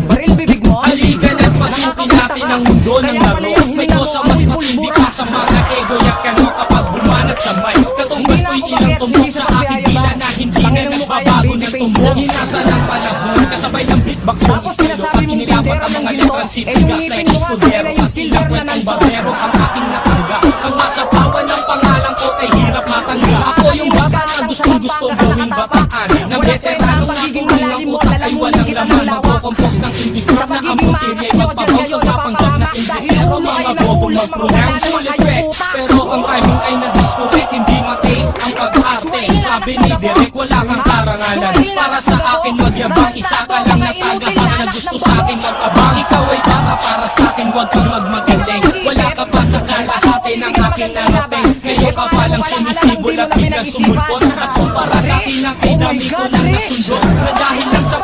Baril bibig mo. Halikan at pasukin natin ang mundo ng laro. May kosa mas matindi pa sa mga ego. Yakan mo kapag bumanat sa may. Katumbas ko'y ilang tumbok sa aking dila na hindi na nagbabago ng tumbok. Hinasa ng panahon kasabay ng beatbox yung estilo. Pag inilapat ang mga letrang sitigas like istudero. At ilang kwentong babero ang aking natangga. Ang masapawan ng pangalan ko kay hirap matangga. Ako yung bata na gustong-gusto gawing bataan. Ng veteranong nakulong ang utak ay walang laman. Magpo-compose ng indisrap na amputirya. Magpabaw sa papanggap na indisero. Mga bobo mag-pronounce ulit wet. Pero ang rhyming ay na-discorrect. Hindi mate ang pag-arte. Sabi ni Derek wala kang karangalan. Para sa akin magyabang. Isa ka lang natagahan na gusto sa akin mag-abang. Ikaw ay baka para sa akin wag kang magmagaling. Wala ka pa sa kalahati ng aking narapin. Ngayon ka palang sumisibol at biglang sumulpot. At kumpara sa akin ang kay dami ko lang nasundot. Na dahil lang sa